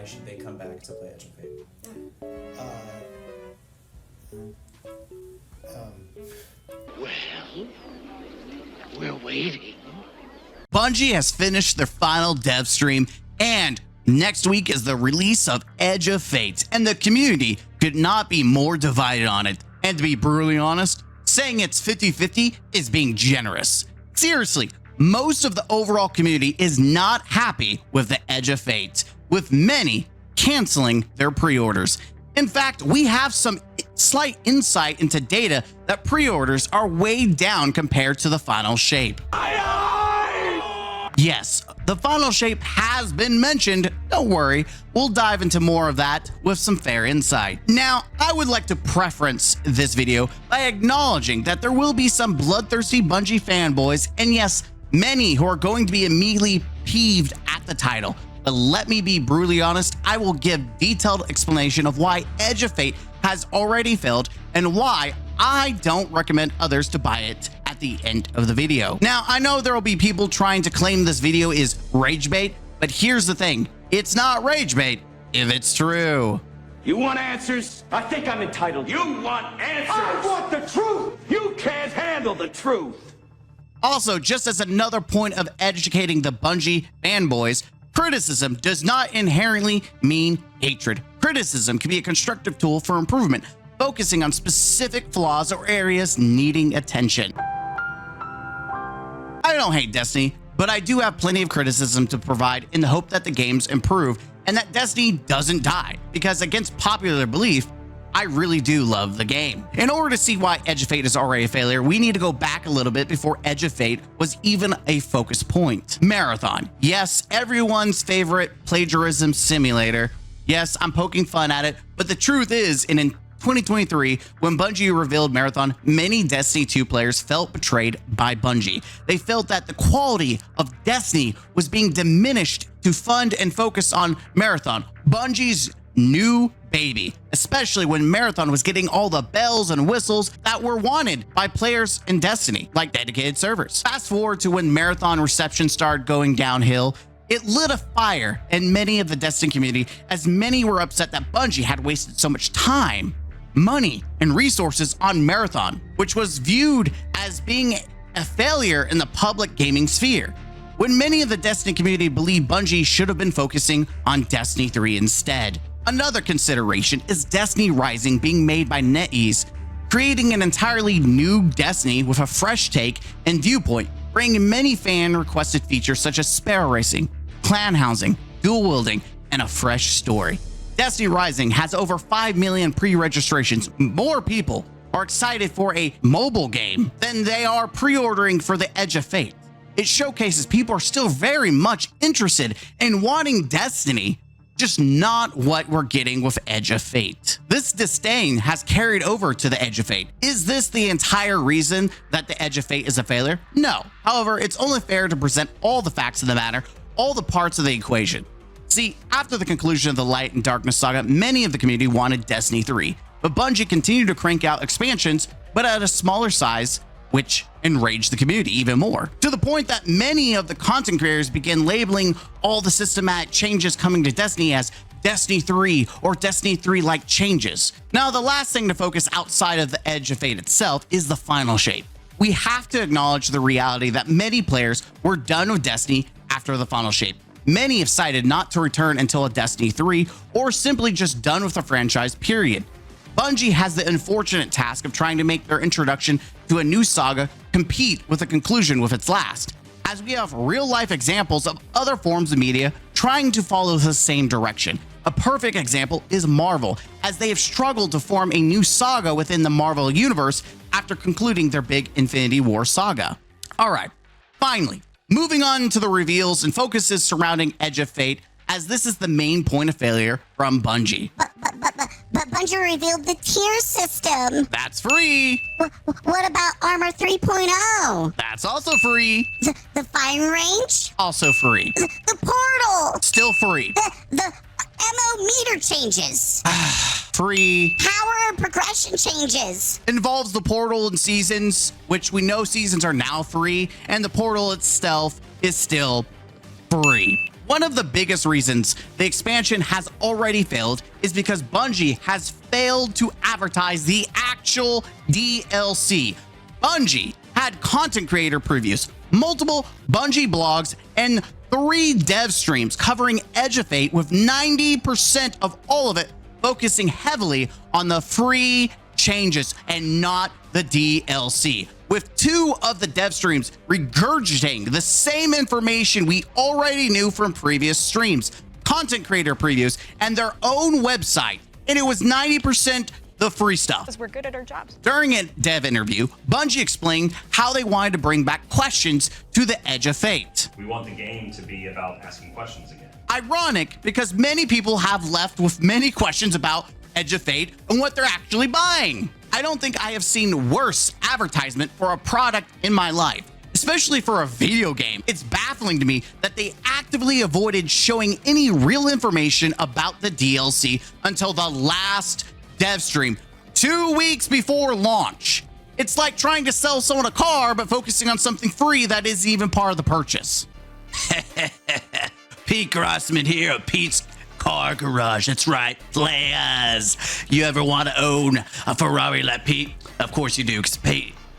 why should they come back to play Edge of Fate? Well, we're waiting. Bungie has finished their final dev stream, and next week is the release of Edge of Fate, and the community could not be more divided on it. And to be brutally honest, saying it's 50-50 is being generous. Seriously, most of the overall community is not happy with the Edge of Fate, with many canceling their pre-orders. In fact, we have some slight insight into data that pre-orders are way down compared to the final shape. Yes, the final shape has been mentioned. Don't worry, we'll dive into more of that with some fair insight. Now, I would like to preference this video by acknowledging that there will be some bloodthirsty Bungie fanboys, and yes, many who are going to be immediately peeved at the title. But let me be brutally honest, I will give detailed explanation of why Edge of Fate has already failed and why I don't recommend others to buy it at the end of the video. Now, I know there will be people trying to claim this video is rage bait, but here's the thing. It's not rage bait if it's true. You want answers? I think I'm entitled. You want answers? I want the truth! You can't handle the truth! Also, just as another point of educating the Bungie fanboys, criticism does not inherently mean hatred. Criticism can be a constructive tool for improvement, focusing on specific flaws or areas needing attention. I don't hate Destiny, but I do have plenty of criticism to provide in the hope that the games improve and that Destiny doesn't die, because against popular belief, I really do love the game. In order to see why Edge of Fate is already a failure, we need to go back a little bit before Edge of Fate was even a focus point. Marathon. Yes, everyone's favorite plagiarism simulator. Yes, I'm poking fun at it, but the truth is, in 2023, when Bungie revealed Marathon, many Destiny 2 players felt betrayed by Bungie. They felt that the quality of Destiny was being diminished to fund and focus on Marathon, Bungie's new baby, especially when Marathon was getting all the bells and whistles that were wanted by players in Destiny, like dedicated servers. Fast forward to when Marathon reception started going downhill, it lit a fire in many of the Destiny community, as many were upset that Bungie had wasted so much time, money, and resources on Marathon, which was viewed as being a failure in the public gaming sphere, when many of the Destiny community believed Bungie should have been focusing on Destiny 3 instead. Another consideration is Destiny Rising being made by NetEase, creating an entirely new Destiny with a fresh take and viewpoint, bringing many fan-requested features such as sparrow racing, clan housing, dual wielding, and a fresh story. Destiny Rising has over 5 million pre-registrations. More people are excited for a mobile game than they are pre-ordering for the Edge of Fate. It showcases people are still very much interested in wanting Destiny, just not what we're getting with Edge of Fate. This disdain has carried over to the Edge of Fate. Is this the entire reason that the Edge of Fate is a failure? No. However, it's only fair to present all the facts of the matter, all the parts of the equation. See, after the conclusion of the Light and Darkness Saga, many of the community wanted Destiny 3, but Bungie continued to crank out expansions, but at a smaller size, which enraged the community even more, to the point that many of the content creators began labeling all the systematic changes coming to Destiny as Destiny 3 or Destiny 3-like changes. Now, the last thing to focus outside of the Edge of Fate itself is the final shape. We have to acknowledge the reality that many players were done with Destiny after the final shape. Many have cited not to return until a Destiny 3 or simply just done with the franchise, period. Bungie has the unfortunate task of trying to make their introduction to a new saga compete with the conclusion with its last, as we have real-life examples of other forms of media trying to follow the same direction. A perfect example is Marvel, as they have struggled to form a new saga within the Marvel universe after concluding their big Infinity War saga. Alright, finally, moving on to the reveals and focuses surrounding Edge of Fate, as this is the main point of failure from Bungie. But Bungie revealed the tier system. That's free. What about Armor 3.0? That's also free. The firing range? Also free. The portal? Still free. The MO meter changes. Free. Power and progression changes. Involves the portal and seasons, which we know seasons are now free, and the portal itself is still free. One of the biggest reasons the expansion has already failed is because Bungie has failed to advertise the actual DLC. Bungie had content creator previews, multiple Bungie blogs, and 3 dev streams covering Edge of Fate, with 90% of all of it focusing heavily on the free changes and not the DLC, with 2 of the dev streams regurgitating the same information we already knew from previous streams, content creator previews, and their own website, and it was 90% the free stuff. Because we're good at our jobs. During a dev interview, Bungie explained how they wanted to bring back questions to the Edge of Fate. We want the game to be about asking questions again. Ironic, because many people have left with many questions about Edge of Fate and what they're actually buying. I don't think I have seen worse advertisement for a product in my life, especially for a video game. It's baffling to me that they actively avoided showing any real information about the DLC until the last dev stream 2 weeks before launch. It's like trying to sell someone a car but focusing on something free that isn't even part of the purchase. Pete Grossman here at Pete's Car Garage. That's right, players. You ever want to own a Ferrari like Pete? Of course you do, because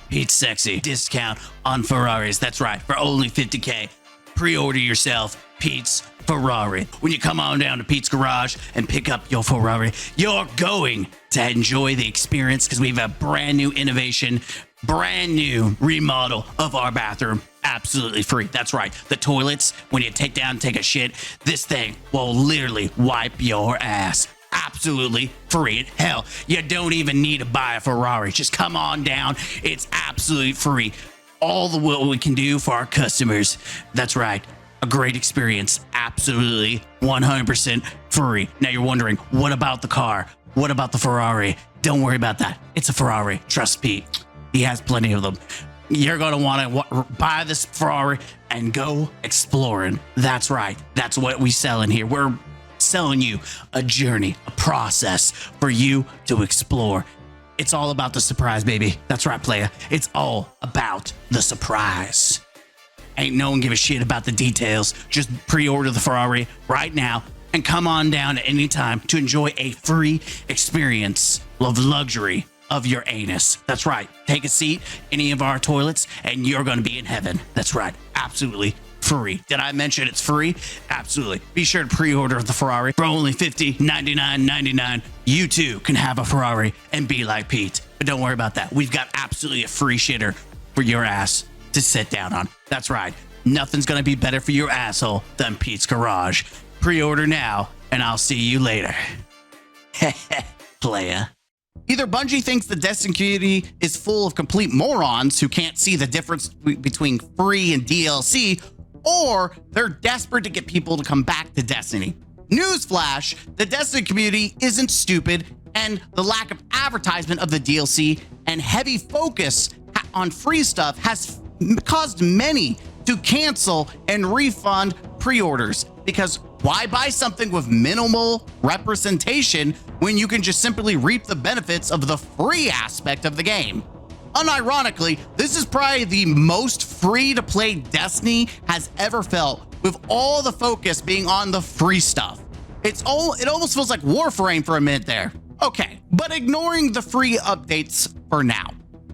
Pete's sexy. Discount on Ferraris. That's right, for only $50K. Pre-order yourself Pete's Ferrari. When you come on down to Pete's Garage and pick up your Ferrari, you're going to enjoy the experience, because we have a brand new innovation, brand new remodel of our bathroom. Absolutely free. That's right. The toilets, when you take a shit, this thing will literally wipe your ass. Absolutely free. Hell, you don't even need to buy a Ferrari. Just come on down. It's absolutely free. All the what we can do for our customers. That's right. A great experience. Absolutely 100% free. Now you're wondering, what about the car? What about the Ferrari? Don't worry about that. It's a Ferrari. Trust Pete. He has plenty of them. You're going to want to buy this Ferrari and go exploring. That's right. That's what we sell in here. We're selling you a journey, a process for you to explore. It's all about the surprise, baby. That's right, player. It's all about the surprise. Ain't no one give a shit about the details. Just pre-order the Ferrari right now and come on down at any time to enjoy a free experience of luxury of your anus. That's right. Take a seat, any of our toilets, and you're going to be in heaven. That's right. Absolutely free. Did I mention it's free? Absolutely. Be sure to pre-order the Ferrari for only $99.99. You too can have a Ferrari and be like Pete. But don't worry about that. We've got absolutely a free shitter for your ass to sit down on. That's right. Nothing's going to be better for your asshole than Pete's Garage. Pre-order now, and I'll see you later. Playa. Either Bungie thinks the Destiny community is full of complete morons who can't see the difference between free and DLC, or they're desperate to get people to come back to Destiny. Newsflash, the Destiny community isn't stupid, and the lack of advertisement of the DLC and heavy focus on free stuff has caused many to cancel and refund pre-orders, because why buy something with minimal representation when you can just simply reap the benefits of the free aspect of the game? Unironically, this is probably the most free-to-play Destiny has ever felt, with all the focus being on the free stuff. It almost feels like Warframe for a minute there. Okay, but ignoring the free updates for now,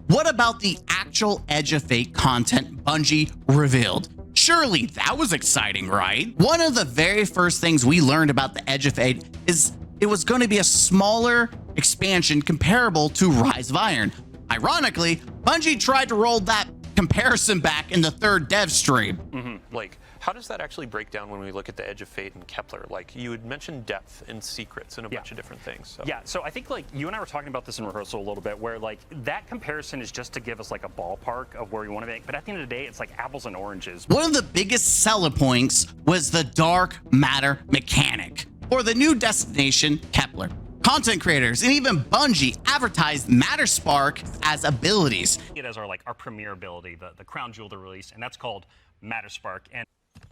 what about the actual Edge of Fate content Bungie revealed? Surely that was exciting, right? One of the very first things we learned about the Edge of Fate is it was going to be a smaller expansion comparable to Rise of Iron. Ironically, Bungie tried to roll that comparison back in the third dev stream. Like, how does that actually break down when we look at the Edge of Fate and Kepler? Like, you had mentioned depth and secrets and a bunch of different things. So. Yeah, so I think, like, you and I were talking about this in rehearsal a little bit, where, like, that comparison is just to give us, like, a ballpark of where we want to be. But at the end of the day, it's like apples and oranges. One of the biggest selling points was the dark matter mechanic, or the new destination, Kepler. Content creators and even Bungie advertised Matter Spark as abilities. It as our premier ability, the crown jewel to release, and that's called Matter Spark. And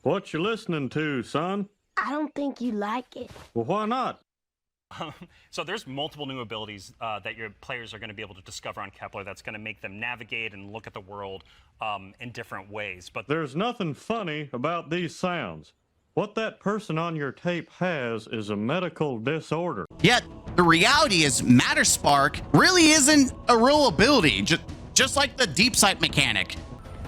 what you listening to, son? I don't think you like it. Well, why not? So there's multiple new abilities that your players are going to be able to discover on Kepler that's going to make them navigate and look at the world in different ways. But there's nothing funny about these sounds. What that person on your tape has is a medical disorder. Yet, the reality is Matter Spark really isn't a real ability, just like the Deep Sight mechanic.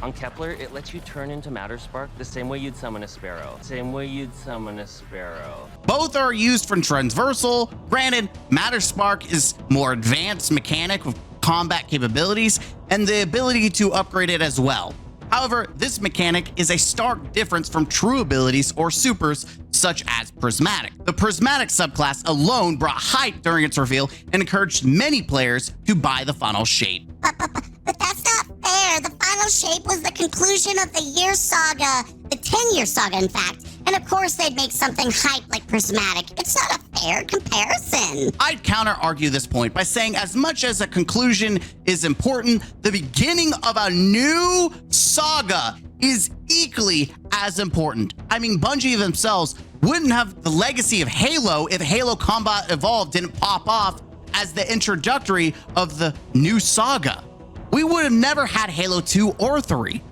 On Kepler, it lets you turn into Matter Spark the same way you'd summon a sparrow. Same way you'd summon a sparrow. Both are used for transversal. Granted, Matter Spark is more advanced mechanic with combat capabilities and the ability to upgrade it as well. However, this mechanic is a stark difference from true abilities or supers such as Prismatic. The Prismatic subclass alone brought hype during its reveal and encouraged many players to buy the final shape. But that's not fair. The final shape was the conclusion of the year saga, the 10-year saga, in fact. And of course, they'd make something hype like Prismatic. It's not a fair comparison. I'd counter-argue this point by saying as much as a conclusion is important, the beginning of a new saga is equally as important. I mean, Bungie themselves wouldn't have the legacy of Halo if Halo Combat Evolved didn't pop off as the introductory of the new saga. We would have never had Halo 2 or 3.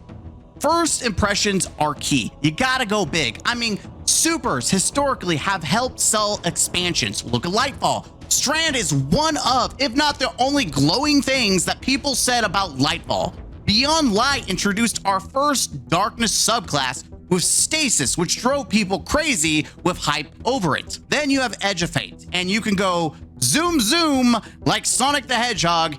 First impressions are key. You gotta go big. I mean, supers historically have helped sell expansions. Look at Lightfall. Strand is one of, if not the only glowing things that people said about Lightfall. Beyond Light introduced our first Darkness subclass with Stasis, which drove people crazy with hype over it. Then you have Edge of Fate, and you can go zoom zoom like Sonic the Hedgehog.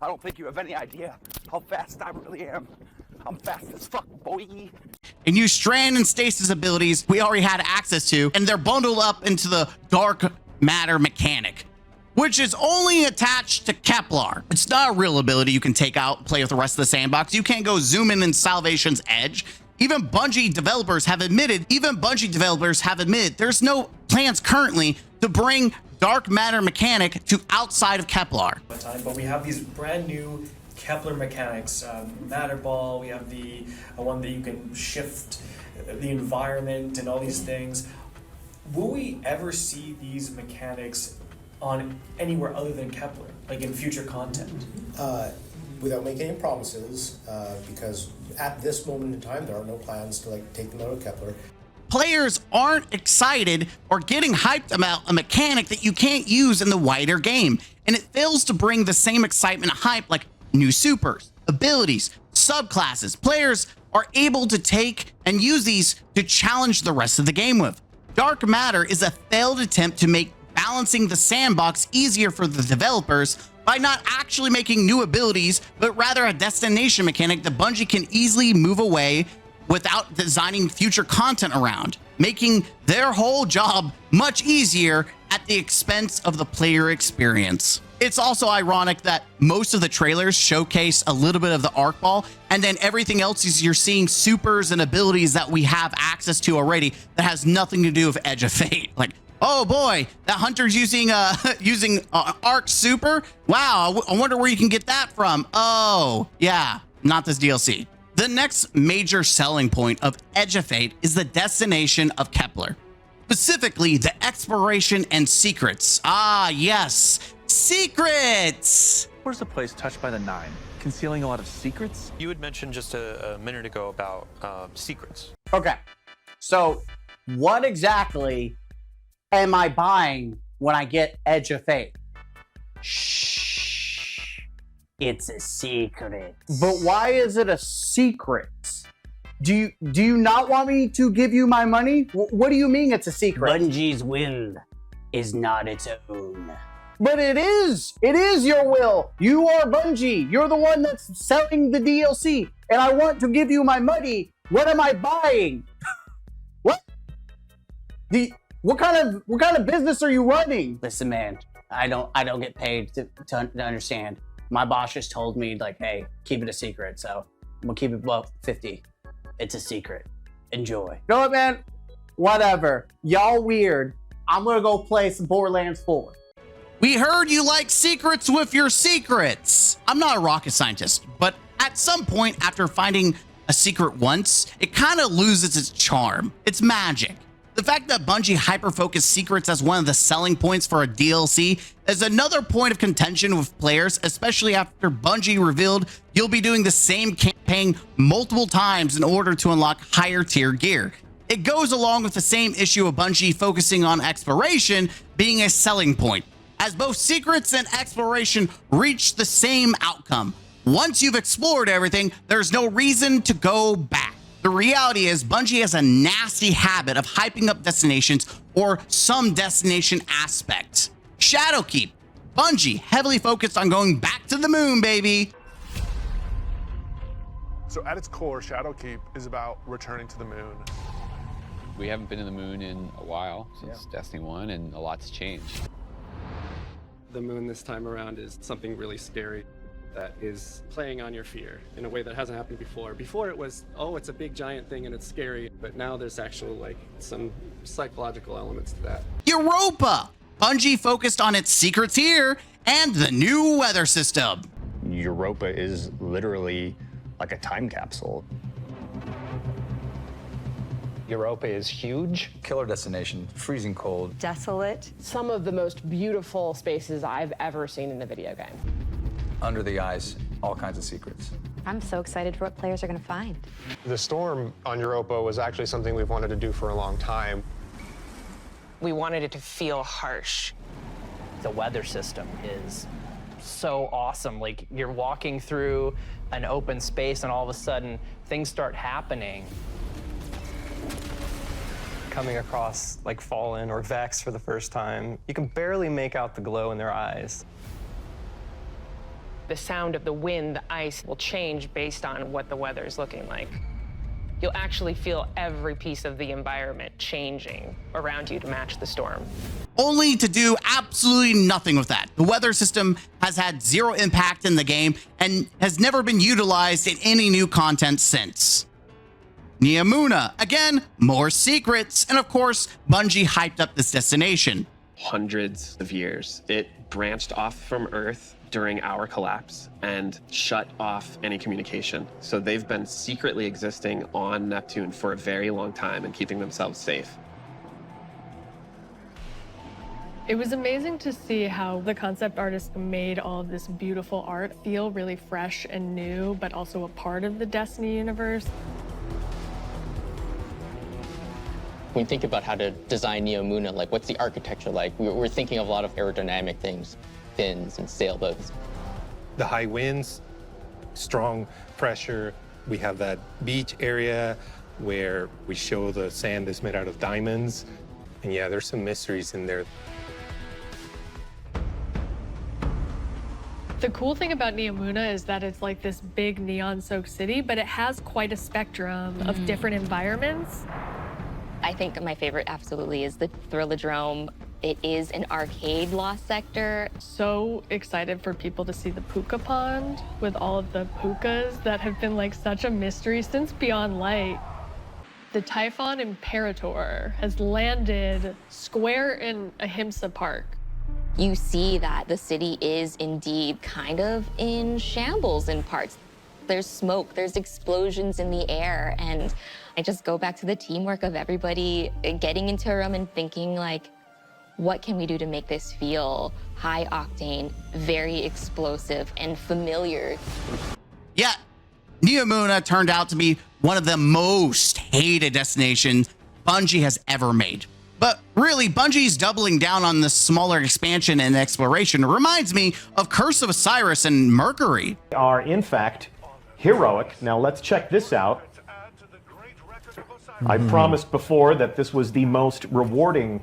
I don't think you have any idea how fast I really am. I'm fast as fuck, boy. And use Strand and Stasis abilities we already had access to, and they're bundled up into the Darkmatter mechanic, which is only attached to Kepler. It's not a real ability you can take out and play with the rest of the sandbox. You can't go zoom in Salvation's Edge. Even Bungie developers have admitted there's no plans currently to bring Darkmatter mechanic to outside of Kepler. But we have these brand new Kepler mechanics, Matter Ball. We have the one that you can shift the environment and all these things. Will we ever see these mechanics on anywhere other than Kepler, like in future content? Without making any promises, because at this moment in time, there are no plans to take them out of Kepler. Players aren't excited or getting hyped about a mechanic that you can't use in the wider game, and it fails to bring the same excitement and hype like new supers, abilities, subclasses. Players are able to take and use these to challenge the rest of the game with. Darkmatter is a failed attempt to make balancing the sandbox easier for the developers by not actually making new abilities, but rather a destination mechanic that Bungie can easily move away without designing future content around, making their whole job much easier at the expense of the player experience. It's also ironic that most of the trailers showcase a little bit of the arc ball, and then everything else is you're seeing supers and abilities that we have access to already that has nothing to do with Edge of Fate. Like, oh boy, that hunter's using arc super. Wow, I wonder where you can get that from. Oh yeah, not this DLC. The next major selling point of Edge of Fate is the destination of Kepler, specifically the exploration and secrets. Ah, yes, secrets! Where's the place touched by the Nine? Concealing a lot of secrets? You had mentioned just a minute ago about secrets. Okay, so what exactly am I buying when I get Edge of Fate? Shh. It's a secret. But why is it a secret? Do you not want me to give you my money? What do you mean it's a secret? Bungie's will is not its own. But it is. It is your will. You are Bungie. You're the one that's selling the DLC. And I want to give you my money. What am I buying? What? What kind of business are you running? Listen, man, I don't get paid to understand. My boss just told me, like, hey, keep it a secret. So I'm gonna keep it 50. It's a secret. Enjoy. You know what, man? Whatever. Y'all weird. I'm gonna go play some Borderlands 4. We heard you like secrets with your secrets. I'm not a rocket scientist, but at some point after finding a secret once, it kind of loses its charm, its magic. The fact that Bungie hyper-focused secrets as one of the selling points for a DLC is another point of contention with players, especially after Bungie revealed you'll be doing the same campaign multiple times in order to unlock higher tier gear. It goes along with the same issue of Bungie focusing on exploration being a selling point, as both secrets and exploration reach the same outcome. Once you've explored everything, there's no reason to go back. The reality is Bungie has a nasty habit of hyping up destinations or some destination aspects. Shadowkeep. Bungie heavily focused on going back to the moon, baby. So at its core, Shadowkeep is about returning to the moon. We haven't been to the moon in a while since Destiny 1, and a lot's changed. The moon this time around is something really scary that is playing on your fear in a way that hasn't happened before. Before it was, oh, it's a big giant thing and it's scary, but now there's actual like some psychological elements to that. Europa. Bungie focused on its secrets here and the new weather system. Europa is literally like a time capsule. Europa is huge. Killer destination, freezing cold. Desolate. Some of the most beautiful spaces I've ever seen in a video game. Under the ice, all kinds of secrets. I'm so excited for what players are going to find. The storm on Europa was actually something we've wanted to do for a long time. We wanted it to feel harsh. The weather system is so awesome. Like, you're walking through an open space and all of a sudden things start happening. Coming across like Fallen or Vex for the first time, you can barely make out the glow in their eyes. The sound of the wind, the ice will change based on what the weather is looking like. You'll actually feel every piece of the environment changing around you to match the storm. Only to do absolutely nothing with that. The weather system has had zero impact in the game and has never been utilized in any new content since. Neomuna, again, more secrets, and of course, Bungie hyped up this destination. Hundreds of years. It branched off from Earth during our collapse and shut off any communication. So they've been secretly existing on Neptune for a very long time and keeping themselves safe. It was amazing to see how the concept artist made all of this beautiful art feel really fresh and new, but also a part of the Destiny universe. When you think about how to design Neomuna, like what's the architecture like? We're thinking of a lot of aerodynamic things, fins and sailboats. The high winds, strong pressure. We have that beach area where we show the sand is made out of diamonds. And yeah, there's some mysteries in there. The cool thing about Neomuna is that it's like this big neon-soaked city, but it has quite a spectrum of different environments. I think my favorite absolutely is the Thrillodrome. It is an arcade lost sector. So excited for people to see the Puka Pond with all of the pukas that have been like such a mystery since Beyond Light. The Typhon Imperator has landed square in Ahimsa Park. You see that the city is indeed kind of in shambles in parts. There's smoke, there's explosions in the air, and I just go back to the teamwork of everybody getting into a room and thinking like, what can we do to make this feel high octane, very explosive, and familiar? Yeah, Neomuna turned out to be one of the most hated destinations Bungie has ever made. But really, Bungie's doubling down on this smaller expansion and exploration reminds me of Curse of Osiris and Mercury. Are in fact heroic. Now let's check this out. I promised before that this was the most rewarding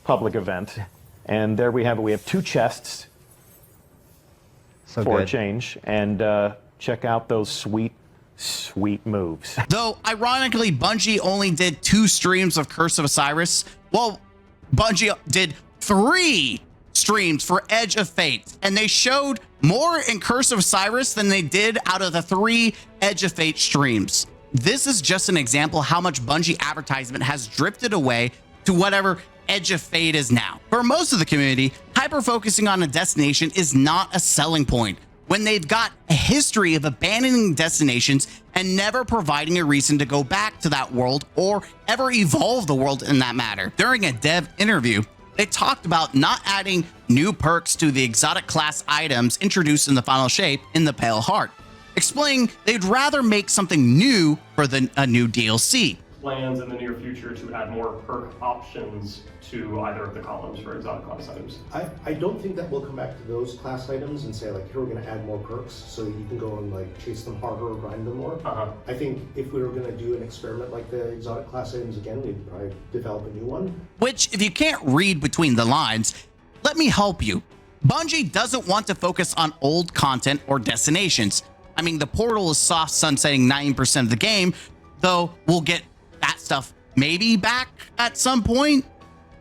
public event, and there we have it. We have 2 chests for a change, and check out those sweet moves. Though, ironically, Bungie only did 2 streams of Curse of Osiris, while Bungie did 3 streams for Edge of Fate, and they showed more in Curse of Osiris than they did out of the 3 Edge of Fate streams. This is just an example how much Bungie advertisement has drifted away to whatever Edge of Fate is now. For most of the community, hyper-focusing on a destination is not a selling point. when they've got a history of abandoning destinations and never providing a reason to go back to that world or ever evolve the world in that matter. During a dev interview, they talked about not adding new perks to the exotic class items introduced in the final shape in the Pale Heart, explaining they'd rather make something new for a new DLC. Plans in the near future to add more perk options to either of the columns for exotic class items. I don't think that we'll come back to those class items and say like, here we're going to add more perks so that you can go and like chase them harder or grind them more. I think if we were going to do an experiment like the exotic class items again, we'd probably develop a new one. Which, if you can't read between the lines, let me help you. Bungie doesn't want to focus on old content or destinations. I mean, the portal is soft sunsetting 90% of the game, though we'll get that stuff maybe back at some point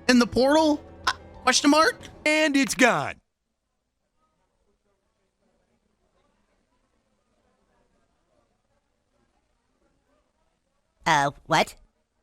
in the portal? Question mark? And it's gone. What?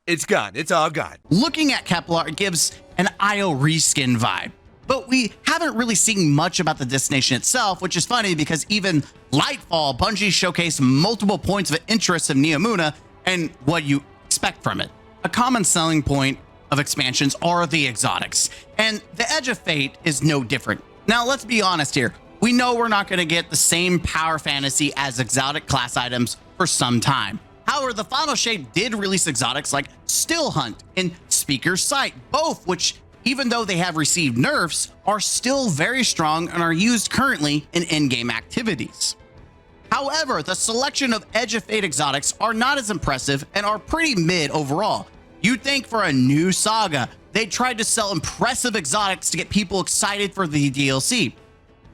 It's gone. It's all gone. Looking at Kepler, it gives an IO reskin vibe. But we haven't really seen much about the destination itself, which is funny because even Lightfall, Bungie showcased multiple points of interest of Neomuna and what you expect from it. A common selling point of expansions are the exotics, and the Edge of Fate is no different. Now, let's be honest here. We know we're not going to get the same power fantasy as exotic class items for some time. However, the final shape did release exotics like Still Hunt and Speaker's Sight, both which, even though they have received nerfs, are still very strong and are used currently in in-game activities. However, the selection of Edge of Fate exotics are not as impressive and are pretty mid overall. You'd think for a new Saga, they tried to sell impressive exotics to get people excited for the DLC.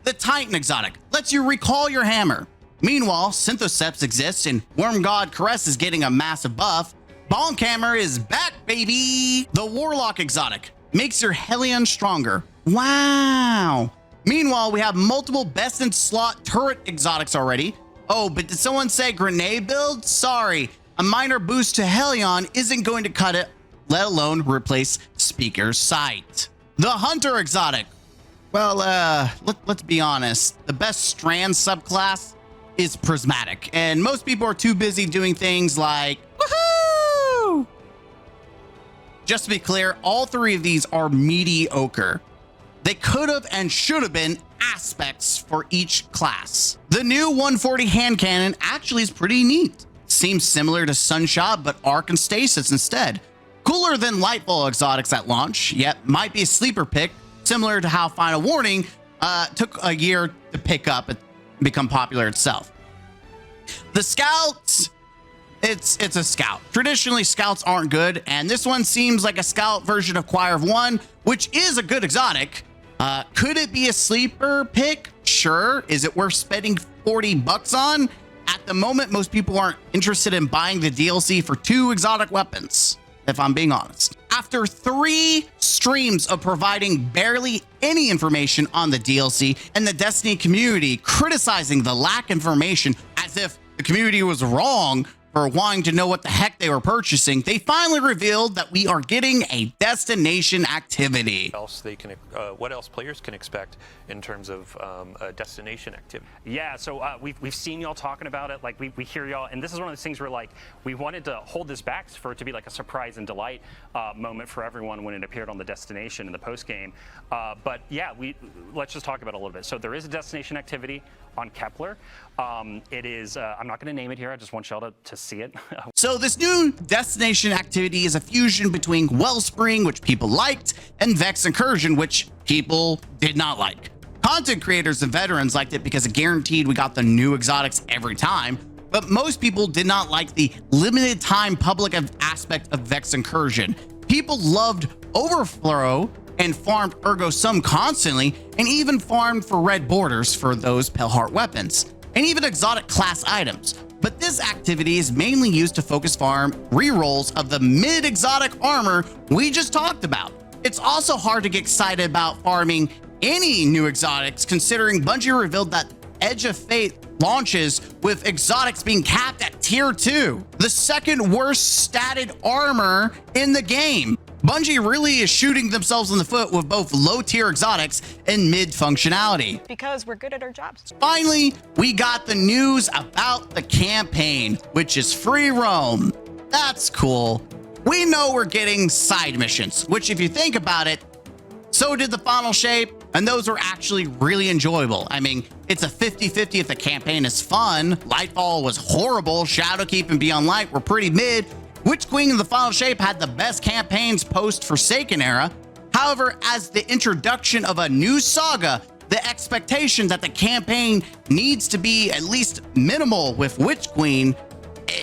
The Titan exotic lets you recall your hammer. Meanwhile, Synthoceps exists and Worm God Caress is getting a massive buff. Bonk Hammer is back, baby! The Warlock exotic makes your Hellion stronger. Wow! Meanwhile, we have multiple best in slot turret exotics already. Oh, but did someone say grenade build? Sorry, a minor boost to Hellion isn't going to cut it, let alone replace Speaker's Sight. The Hunter exotic. Well, let's be honest. The best Strand subclass is Prismatic, and most people are too busy doing things like woohoo! Just to be clear, all three of these are mediocre. They could have and should have been aspects for each class. The new 140 hand cannon actually is pretty neat. Seems similar to Sunshot, but arc and stasis instead. Cooler than Lightfall exotics at launch, yet might be a sleeper pick, similar to how Final Warning took a year to pick up and become popular itself. The Scouts, it's a Scout. Traditionally, Scouts aren't good, and this one seems like a Scout version of Choir of One, which is a good exotic. Could it be a sleeper pick? Sure. Is it worth spending $40 on? At the moment, most people aren't interested in buying the DLC for 2 exotic weapons, if I'm being honest. After 3 streams of providing barely any information on the DLC and the Destiny community criticizing the lack of information as if the community was wrong for wanting to know what the heck they were purchasing, they finally revealed that we are getting a destination activity. What else players can expect in terms of a destination activity? Yeah, so we've seen y'all talking about it. Like we hear y'all, and this is one of those things where like we wanted to hold this back for it to be like a surprise and delight moment for everyone when it appeared on the destination in the post game. But yeah, let's just talk about it a little bit. So there is a destination activity on Kepler. It is, I'm not going to name it here. I just want y'all to see it. So this new destination activity is a fusion between Wellspring, which people liked, and Vex Incursion, which people did not like. Content creators and veterans liked it because it guaranteed we got the new exotics every time, but most people did not like the limited time public aspect of Vex Incursion. People loved Overflow and farmed Ergo Sum constantly, and even farmed for red borders for those Pale Heart weapons, and even exotic class items. But this activity is mainly used to focus farm rerolls of the mid-exotic armor we just talked about. It's also hard to get excited about farming any new exotics, considering Bungie revealed that Edge of Fate launches with exotics being capped at tier 2, the second worst statted armor in the game. Bungie really is shooting themselves in the foot with both low-tier exotics and mid-functionality. Because we're good at our jobs. Finally, we got the news about the campaign, which is free roam. That's cool. We know we're getting side missions, which if you think about it, so did the Final Shape, and those were actually really enjoyable. I mean, it's a 50-50 if the campaign is fun. Lightfall was horrible. Shadowkeep and Beyond Light were pretty mid. Witch Queen and the Final Shape had the best campaigns post-Forsaken era. However, as the introduction of a new saga, the expectation that the campaign needs to be at least minimal with Witch Queen,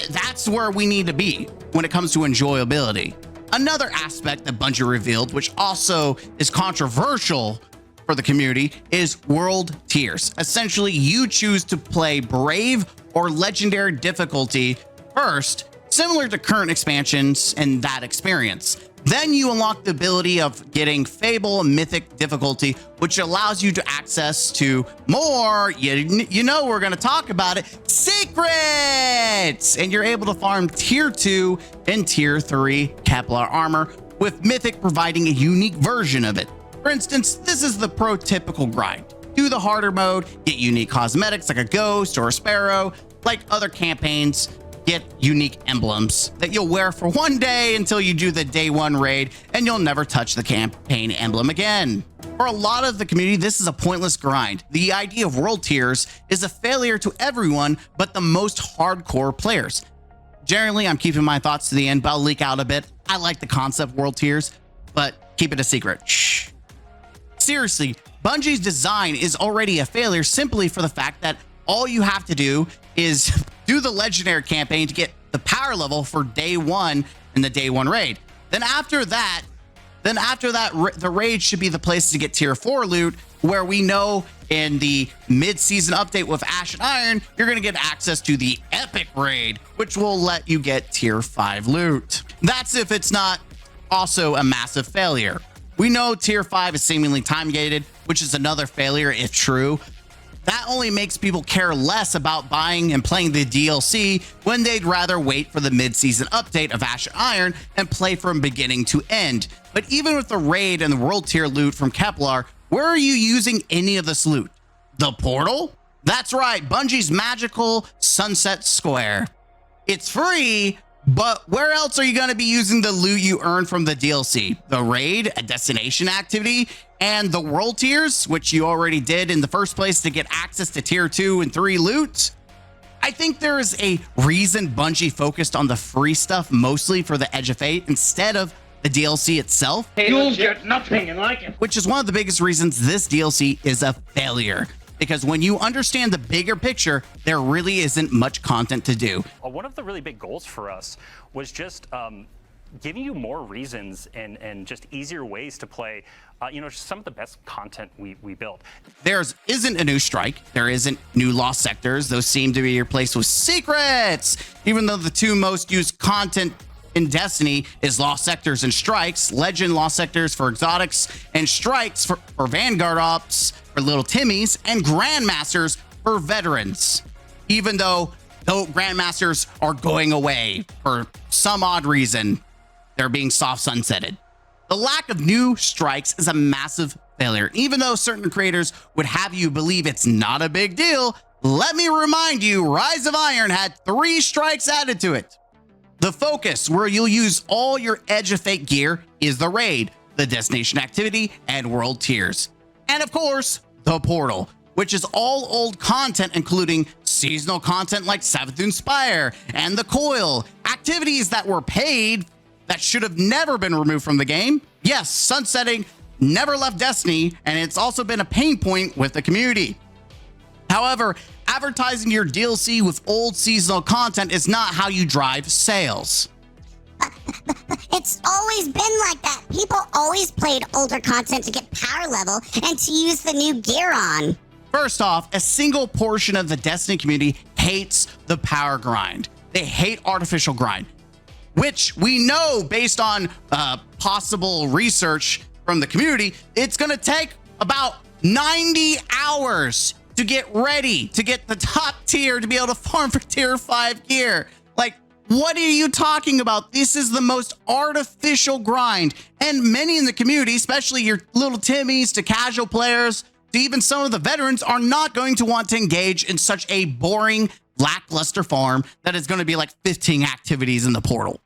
that's where we need to be when it comes to enjoyability. Another aspect that Bungie revealed, which also is controversial for the community, is world tiers. Essentially, you choose to play Brave or Legendary difficulty first, similar to current expansions and that experience. Then you unlock the ability of getting Fable and Mythic difficulty, which allows you to access to more, you know we're going to talk about it, secrets! And you're able to farm tier 2 and tier 3 Kevlar armor, with Mythic providing a unique version of it. For instance, this is the prototypical grind. Do the harder mode, get unique cosmetics like a ghost or a sparrow, like other campaigns. Get unique emblems that you'll wear for one day until you do the day 1 raid, and you'll never touch the campaign emblem again. For a lot of the community, this is a pointless grind. The idea of world tiers is a failure to everyone but the most hardcore players. Generally, I'm keeping my thoughts to the end, but I'll leak out a bit. I like the concept of world tiers, but keep it a secret. Shh. Seriously, Bungie's design is already a failure simply for the fact that all you have to do is do the legendary campaign to get the power level for day 1 in the day 1 raid. Then after that, the raid should be the place to get tier 4 loot, where we know in the mid-season update with Ash and Iron, you're going to get access to the epic raid, which will let you get tier 5 loot. That's if it's not also a massive failure. We know tier 5 is seemingly time-gated, which is another failure if true. That only makes people care less about buying and playing the DLC when they'd rather wait for the mid-season update of Ash and Iron and play from beginning to end. But even with the raid and the world tier loot from Kevlar, where are you using any of this loot? The portal? That's right, Bungie's magical Sunset Square. It's free, but where else are you going to be using the loot you earned from the DLC? The raid, a destination activity, and the world tiers, which you already did in the first place to get access to tier 2 and 3 loot. I think there is a reason Bungie focused on the free stuff mostly for the Edge of Fate instead of the DLC itself. You'll get nothing like it. Which is one of the biggest reasons this DLC is a failure. Because when you understand the bigger picture, there really isn't much content to do. One of the really big goals for us was just giving you more reasons and just easier ways to play, some of the best content we built. There isn't a new strike. There isn't new lost sectors. Those seem to be replaced with secrets. Even though the two most used content in Destiny is lost sectors and strikes, legend lost sectors for exotics, and strikes for Vanguard ops for little Timmies, and grandmasters for veterans. Even though grandmasters are going away for some odd reason, they're being soft sunsetted. The lack of new strikes is a massive failure. Even though certain creators would have you believe it's not a big deal, let me remind you, Rise of Iron had 3 strikes added to it. The focus, where you'll use all your Edge of Fate gear, is the raid, the destination activity, and world tiers. And of course, the portal, which is all old content, including seasonal content like Savathun Spire and the Coil, activities that were paid that should have never been removed from the game. Yes, sunsetting never left Destiny, and it's also been a pain point with the community. However, advertising your DLC with old seasonal content is not how you drive sales. It's always been like that. People always played older content to get power level and to use the new gear on. First off, a single portion of the Destiny community hates the power grind. They hate artificial grind, which we know based on possible research from the community, it's going to take about 90 hours to get ready to get the top tier to be able to farm for tier 5 gear. Like, What are you talking about? This is the most artificial grind. And many in the community, especially your little Timmies to casual players, to even some of the veterans, are not going to want to engage in such a boring, lackluster farm that is going to be like 15 activities in the portal.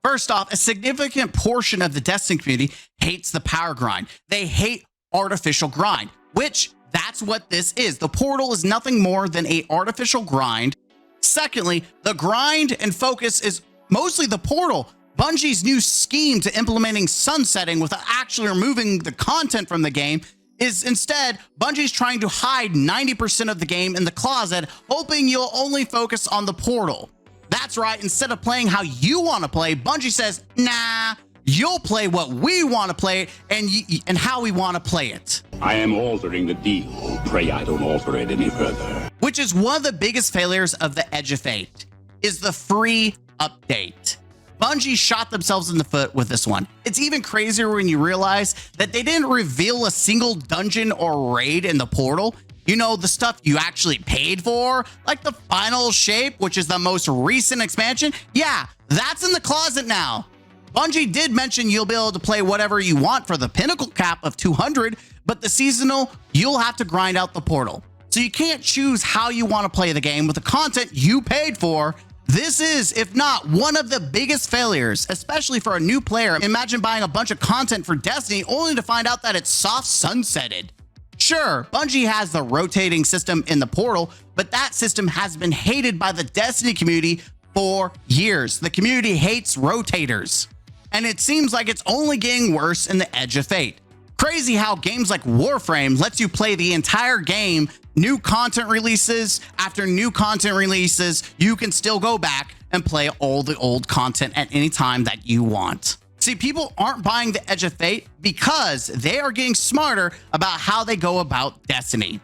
First off, a significant portion of the Destiny community hates the power grind. They hate artificial grind, which that's what this is. The portal is nothing more than an artificial grind. Secondly, the grind and focus is mostly the portal. Bungie's new scheme to implementing sunsetting without actually removing the content from the game is instead Bungie's trying to hide 90% of the game in the closet, hoping you'll only focus on the portal. That's right, instead of playing how you want to play, Bungie says, nah, you'll play what we want to play and how we want to play it. I am altering the deal. Pray I don't alter it any further. Which is one of the biggest failures of the Edge of Fate, is the free update. Bungie shot themselves in the foot with this one. It's even crazier when you realize that they didn't reveal a single dungeon or raid in the portal. You know, the stuff you actually paid for, like the final shape, which is the most recent expansion. Yeah, that's in the closet now. Bungie did mention you'll be able to play whatever you want for the pinnacle cap of 200, but the seasonal, you'll have to grind out the portal. So you can't choose how you want to play the game with the content you paid for. This is, if not, one of the biggest failures, especially for a new player. Imagine buying a bunch of content for Destiny only to find out that it's soft sunsetted. Sure, Bungie has the rotating system in the portal, but that system has been hated by the Destiny community for years. The community hates rotators, and it seems like it's only getting worse in the Edge of Fate. Crazy how games like Warframe lets you play the entire game, new content releases after new content releases, you can still go back and play all the old content at any time that you want. See, people aren't buying the Edge of Fate because they are getting smarter about how they go about Destiny.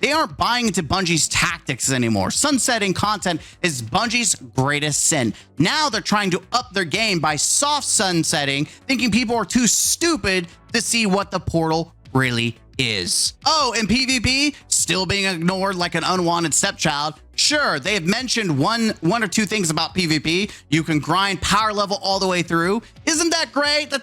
They aren't buying into Bungie's tactics anymore. Sunsetting content is Bungie's greatest sin. Now they're trying to up their game by soft sunsetting, thinking people are too stupid to see what the portal really is. Oh, and PvP still being ignored like an unwanted stepchild. Sure, they have mentioned one or two things about PvP. You can grind power level all the way through. Isn't that great?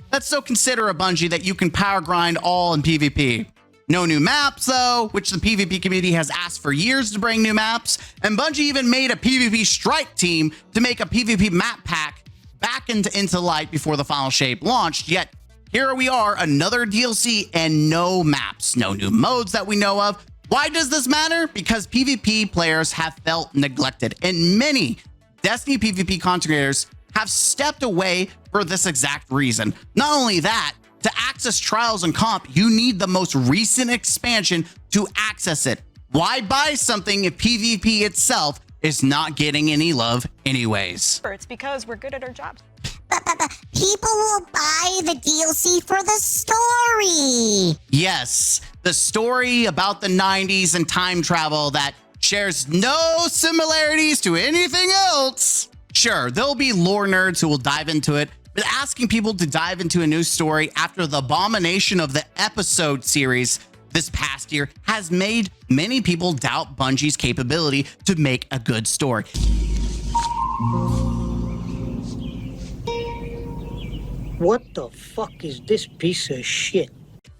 That's so considerate, Bungie, that you can power grind all in PvP. No new maps, though, which the PvP community has asked for years to bring new maps. And Bungie even made a PvP strike team to make a PvP map pack back into light before the final shape launched. Yet here we are, another DLC and no maps, no new modes that we know of. Why does this matter? Because PvP players have felt neglected, and many Destiny PvP content creators have stepped away for this exact reason. Not only that, to access Trials and Comp, you need the most recent expansion to access it. Why buy something if PvP itself is not getting any love anyways? It's because we're good at our jobs. People will buy the DLC for the story. Yes, the story about the 90s and time travel that shares no similarities to anything else. Sure, there'll be lore nerds who will dive into it, but asking people to dive into a new story after the abomination of the episode series this past year has made many people doubt Bungie's capability to make a good story. What the fuck is this piece of shit?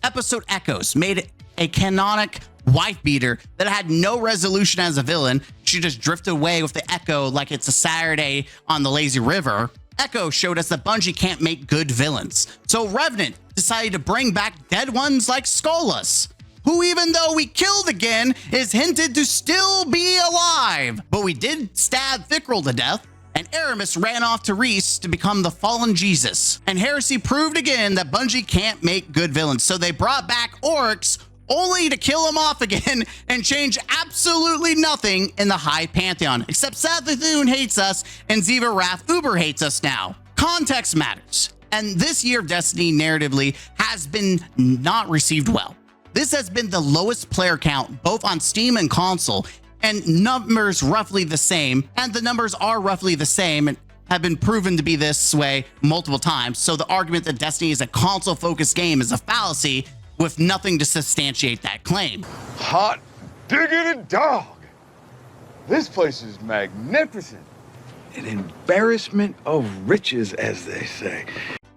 Episode Echoes made a canonic wife beater that had no resolution as a villain. She just drifted away with the Echo like it's a Saturday on the lazy river. Echo showed us that Bungie can't make good villains. So Revenant decided to bring back dead ones like Skolas, who, even though we killed again, is hinted to still be alive. But we did stab Thickrell to death, and Aramis ran off to Reese to become the fallen Jesus. And Heresy proved again that Bungie can't make good villains, so they brought back Oryx only to kill him off again and change absolutely nothing in the High Pantheon, except Savathun hates us and Ziva Wrath Uber hates us now. Context matters, and this year of Destiny narratively has been not received well. This has been the lowest player count both on Steam and console, and numbers roughly the same, and the numbers are roughly the same and have been proven to be this way multiple times. So the argument that Destiny is a console-focused game is a fallacy with nothing to substantiate that claim. Hot diggity dog! This place is magnificent. An embarrassment of riches, as they say.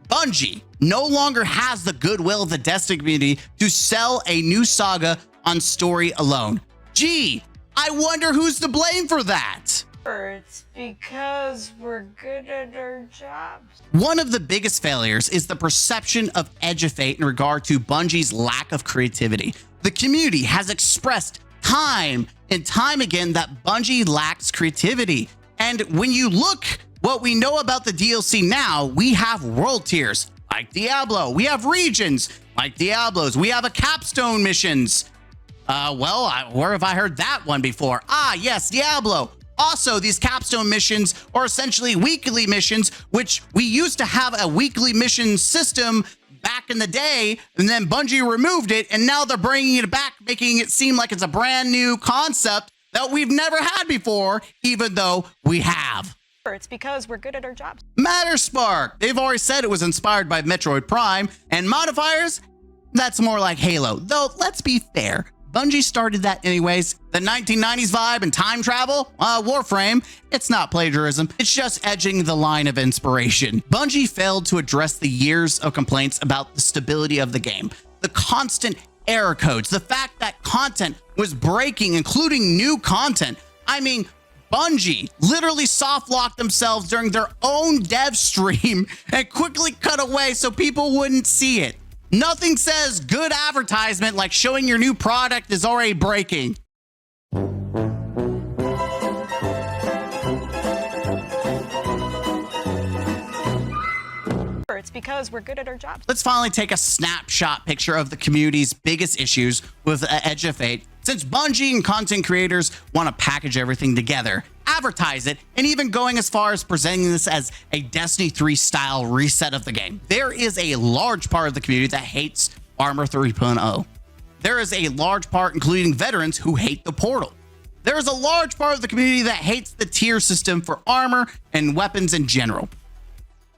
Bungie no longer has the goodwill of the Destiny community to sell a new Saga on story alone. Gee, I wonder who's to blame for that. It's because we're good at our jobs. One of the biggest failures is the perception of Edge of Fate in regard to Bungie's lack of creativity. The community has expressed time and time again that Bungie lacks creativity. And when you look what we know about the DLC now, we have world tiers like Diablo. We have regions like Diablos. We have a capstone missions. Where have I heard that one before? Ah, yes, Diablo. Also, these capstone missions are essentially weekly missions, which we used to have a weekly mission system back in the day, and then Bungie removed it, and now they're bringing it back, making it seem like it's a brand new concept that we've never had before, even though we have. It's because we're good at our jobs. Matterspark. They've already said it was inspired by Metroid Prime, and modifiers, that's more like Halo. Though, let's be fair, Bungie started that anyways. The 1990s vibe and time travel, Warframe, it's not plagiarism. It's just edging the line of inspiration. Bungie failed to address the years of complaints about the stability of the game, the constant error codes, the fact that content was breaking, including new content. I mean, Bungie literally soft locked themselves during their own dev stream and quickly cut away so people wouldn't see it. Nothing says good advertisement like showing your new product is already breaking. It's because we're good at our jobs. Let's finally take a snapshot picture of the community's biggest issues with Edge of Fate. Since Bungie and content creators want to package everything together, advertise it, and even going as far as presenting this as a Destiny 3 style reset of the game, there is a large part of the community that hates Armor 3.0. There is a large part, including veterans, who hate the portal. There is a large part of the community that hates the tier system for armor and weapons in general.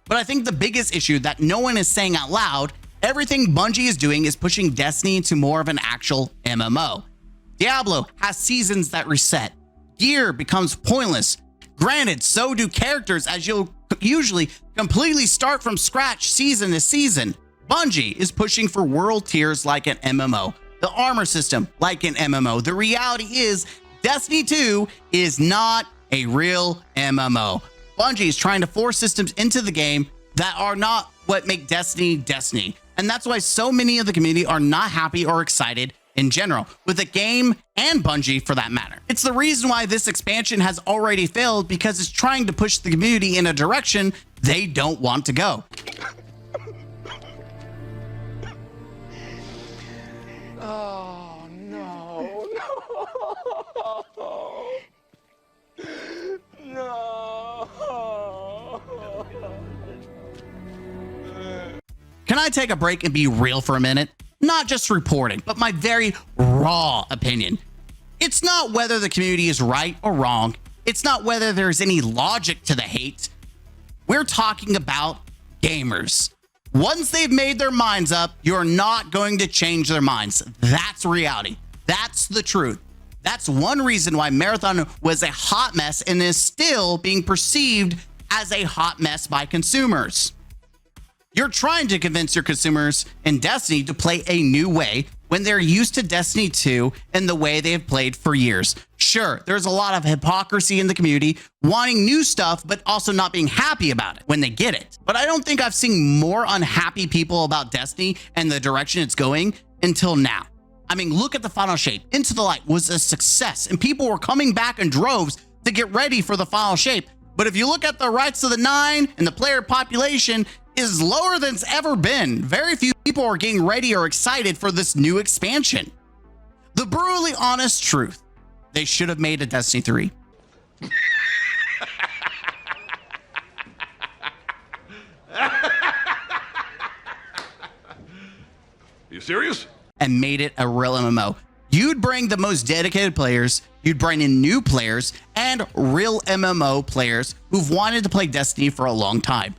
But I think the biggest issue that no one is saying out loud, everything Bungie is doing is pushing Destiny into more of an actual MMO. Diablo has seasons that reset. Gear becomes pointless. Granted, so do characters, as you'll usually completely start from scratch season to season. Bungie is pushing for world tiers like an MMO, the armor system like an MMO. The reality is Destiny 2 is not a real MMO. Bungie is trying to force systems into the game that are not what make Destiny Destiny. And that's why so many of the community are not happy or excited in general with the game and Bungie for that matter. It's the reason why this expansion has already failed, because it's trying to push the community in a direction they don't want to go. Oh, no, no, no. Can I take a break and be real for a minute? Not just reporting, but my very raw opinion. It's not whether the community is right or wrong. It's not whether there's any logic to the hate. We're talking about gamers. Once they've made their minds up, you're not going to change their minds. That's reality. That's the truth. That's one reason why Marathon was a hot mess and is still being perceived as a hot mess by consumers. You're trying to convince your consumers in Destiny to play a new way when they're used to Destiny 2 and the way they have played for years. Sure, there's a lot of hypocrisy in the community, wanting new stuff, but also not being happy about it when they get it. But I don't think I've seen more unhappy people about Destiny and the direction it's going until now. I mean, look at the final shape. Into the Light was a success, and people were coming back in droves to get ready for the final shape. But if you look at the Rights of the Nine and the player population, is lower than it's ever been. Very few people are getting ready or excited for this new expansion. The brutally honest truth, they should have made a Destiny 3. You serious? And made it a real MMO. You'd bring the most dedicated players, you'd bring in new players, and real MMO players who've wanted to play Destiny for a long time.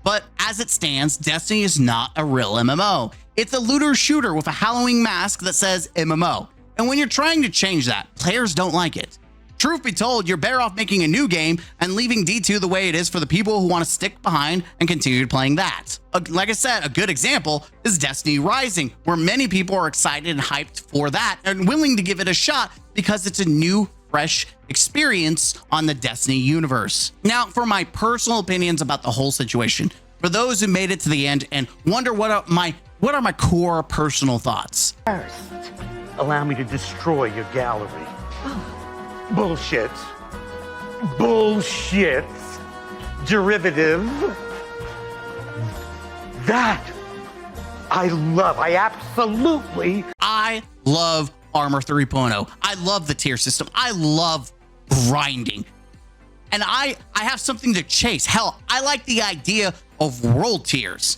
But as it stands, Destiny is not a real MMO. It's a looter shooter with a Halloween mask that says MMO. And when you're trying to change that, players don't like it. Truth be told, you're better off making a new game and leaving D2 the way it is for the people who want to stick behind and continue playing that. Like I said, a good example is Destiny Rising, where many people are excited and hyped for that and willing to give it a shot because it's a new, fresh experience on the Destiny universe. Now, for my personal opinions about the whole situation, for those who made it to the end and wonder what are my core personal thoughts. First, allow me to destroy your gallery. Bullshit. Bullshit. Derivative. That I love. I love Armor 3.0. I love the tier system. I love grinding. And I have something to chase. Hell, I like the idea of world tiers.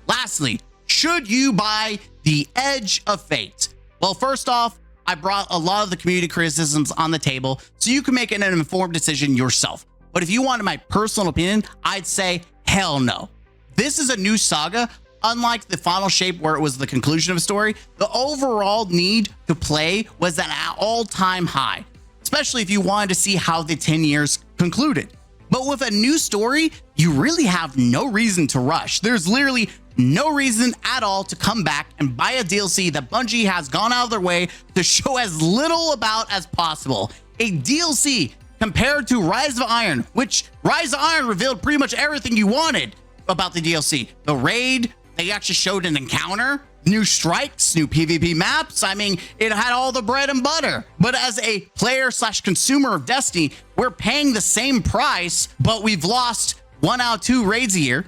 Lastly, should you buy the Edge of Fate? Well, first off, I brought a lot of the community criticisms on the table so you can make an informed decision yourself. But if you wanted my personal opinion, I'd say hell no. This is a new saga. Unlike the final shape where it was the conclusion of a story, the overall need to play was at an all-time high, especially if you wanted to see how the 10 years concluded. But with a new story, you really have no reason to rush. There's literally no reason at all to come back and buy a DLC that Bungie has gone out of their way to show as little about as possible. A DLC compared to Rise of Iron, which Rise of Iron revealed pretty much everything you wanted about the DLC. The raid, they actually showed an encounter, new strikes, new PvP maps. I mean, it had all the bread and butter. But as a player/consumer of Destiny, we're paying the same price, but we've lost 1 out of 2 raids a year,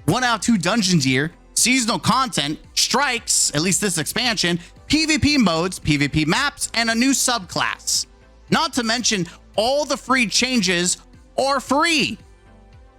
1 out of 2 dungeons a year, seasonal content, strikes, at least this expansion, PvP modes, PvP maps, and a new subclass. Not to mention all the free changes are free.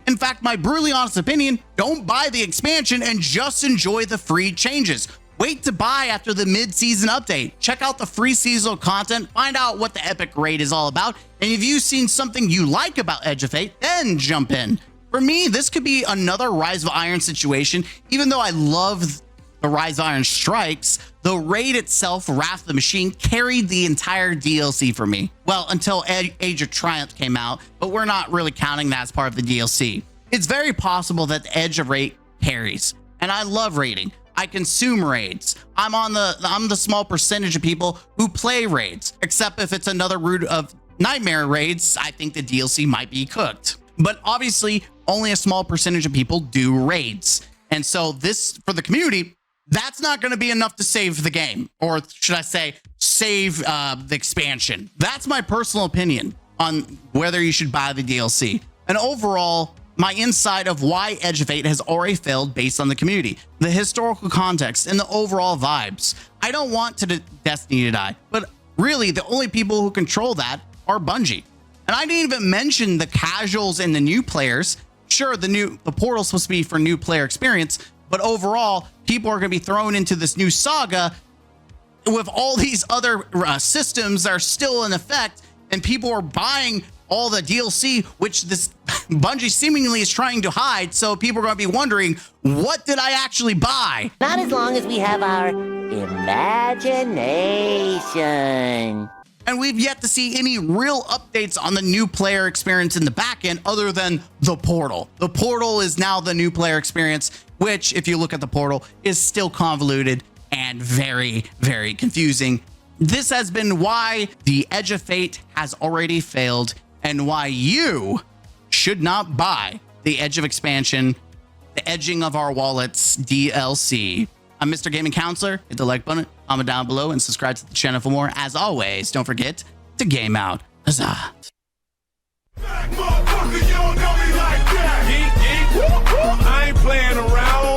In fact, my brutally honest opinion, don't buy the expansion and just enjoy the free changes. Wait to buy after the mid-season update. Check out the free seasonal content, find out what the epic raid is all about, and if you've seen something you like about Edge of Fate, then jump in. For me, this could be another Rise of Iron situation. Even though I love the Rise of Iron strikes, the raid itself, Wrath of the Machine, carried the entire DLC for me. Well, until Age of Triumph came out, but we're not really counting that as part of the DLC. It's very possible that the Edge of Raid carries, and I love raiding. I consume raids. I'm the small percentage of people who play raids, except if it's another route of Nightmare raids, I think the DLC might be cooked. But obviously, only a small percentage of people do raids. And so this, for the community, that's not going to be enough to save the game, or should I say, save the expansion. That's my personal opinion on whether you should buy the DLC. And overall, my insight of why Edge of Fate has already failed based on the community, the historical context, and the overall vibes. I don't want Destiny to die, but really the only people who control that are Bungie. And I didn't even mention the casuals and the new players. Sure, the portal's supposed to be for new player experience, but overall, people are going to be thrown into this new saga with all these other systems that are still in effect, and people are buying all the DLC, which this Bungie seemingly is trying to hide. So people are going to be wondering, what did I actually buy? Not as long as we have our imagination. And we've yet to see any real updates on the new player experience in the back end other than the portal. The portal is now the new player experience, which, if you look at the portal, is still convoluted and very, very confusing. This has been why the Edge of Fate has already failed and why you should not buy the Edge of Expansion, the Edging of Our Wallets DLC. I'm Mr. Gaming Counselor. Hit the like button, comment down below, and subscribe to the channel for more. As always, don't forget to game out. Huzzah. I ain't playing around.